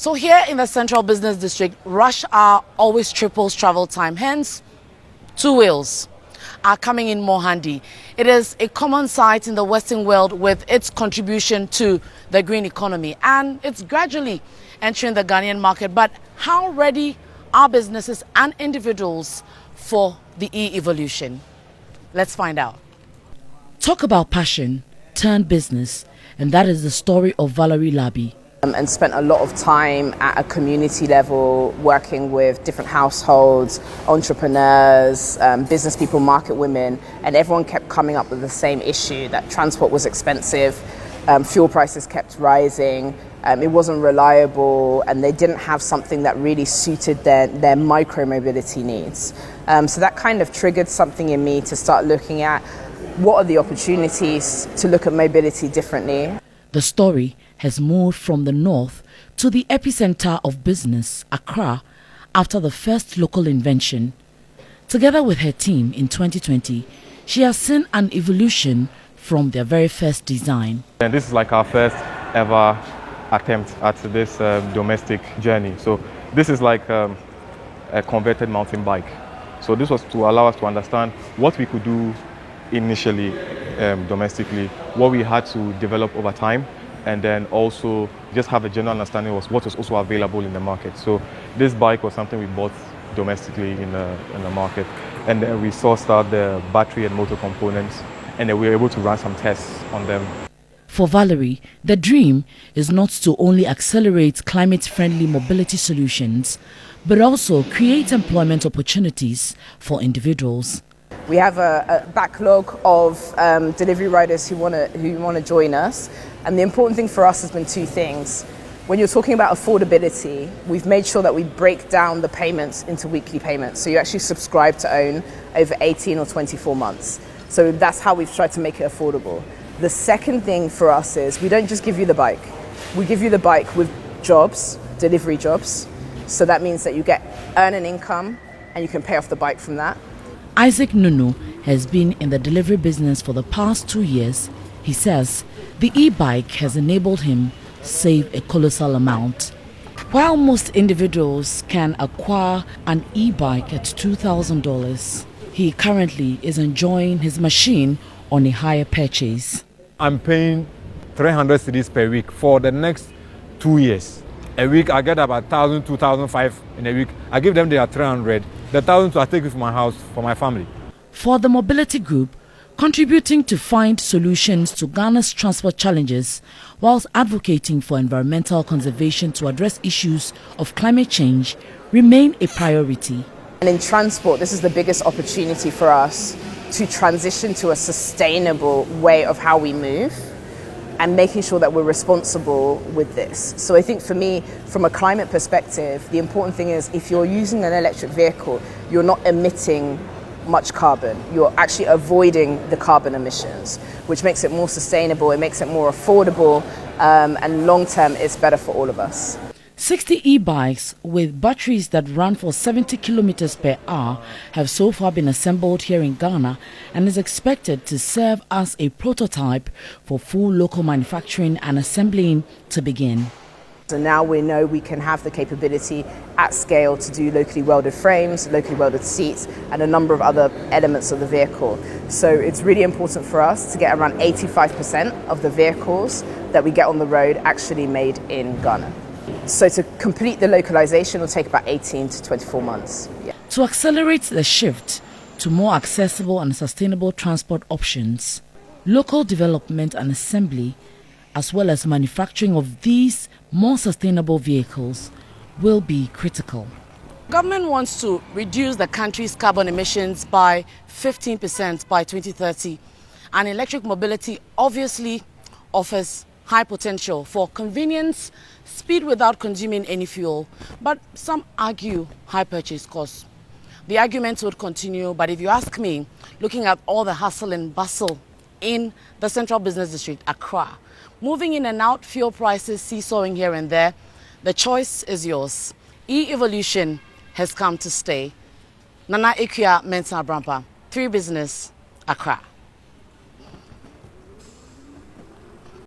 So here in the Central Business District, rush hour always triples travel time. Hence, two wheels are coming in more handy. It is a common sight in the Western world with its contribution to the green economy, and it's gradually entering the Ghanaian market. But how ready are businesses and individuals for the e-evolution? Let's find out. Talk about passion, turn business, and that is the story of Valerie Labi. And spent a lot of time at a community level working with different households, entrepreneurs, business people, market women, and everyone kept coming up with the same issue that transport was expensive, fuel prices kept rising, it wasn't reliable, and they didn't have something that really suited their micro-mobility needs. So that kind of triggered something in me to start looking at what are the opportunities to look at mobility differently. The story has moved from the north to the epicenter of business, Accra, after the first local invention. Together with her team in 2020, she has seen an evolution from their very first design. And this is like our first ever attempt at this domestic journey. So this is like a converted mountain bike. So this was to allow us to understand what we could do initially domestically, what we had to develop over time, and then also just have a general understanding of what was also available in the market. So this bike was something we bought domestically in the market, and then we sourced out the battery and motor components, and then we were able to run some tests on them. For Valerie, the dream is not to only accelerate climate-friendly mobility solutions, but also create employment opportunities for individuals. We have a backlog of delivery riders who want to join us, and the important thing for us has been two things. When you're talking about affordability, we've made sure that we break down the payments into weekly payments, so you actually subscribe to own over 18 or 24 months. So that's how we've tried to make it affordable. The second thing for us is we don't just give you the bike. We give you the bike with jobs, delivery jobs. So that means that you earn an income and you can pay off the bike from that. Isaac Nunu has been in the delivery business for the past 2 years. He says the e-bike has enabled him save a colossal amount. While most individuals can acquire an e-bike at $2,000, he currently is enjoying his machine on a higher purchase. I'm paying 300 cedis per week for the next 2 years. A week I get about 1,000, 2,005 in a week. I give them their 300. The 1,000 I take it for my house, for my family. For the Mobility Group, contributing to find solutions to Ghana's transport challenges whilst advocating for environmental conservation to address issues of climate change remain a priority. And in transport, this is the biggest opportunity for us to transition to a sustainable way of how we move and making sure that we're responsible with this. So I think for me, from a climate perspective, the important thing is if you're using an electric vehicle, you're not emitting much carbon. You're actually avoiding the carbon emissions, which makes it more sustainable, it makes it more affordable, and long term it's better for all of us. 60 e-bikes with batteries that run for 70 kilometers per hour have so far been assembled here in Ghana and is expected to serve as a prototype for full local manufacturing and assembling to begin. So now we know we can have the capability at scale to do locally welded frames, locally welded seats, and a number of other elements of the vehicle. So it's really important for us to get around 85% of the vehicles that we get on the road actually made in Ghana. So to complete the localization will take about 18 to 24 months. Yeah. To accelerate the shift to more accessible and sustainable transport options, local development and assembly, as well as manufacturing of these more sustainable vehicles, will be critical. Government wants to reduce the country's carbon emissions by 15% by 2030, and electric mobility obviously offers high potential for convenience, speed without consuming any fuel, but some argue high purchase costs. The arguments would continue, but if you ask me, looking at all the hustle and bustle in the Central Business District, Accra, moving in and out, fuel prices seesawing here and there, the choice is yours. E-evolution has come to stay. Nana Ikuya Mensah Brampa, 3 Business, Accra.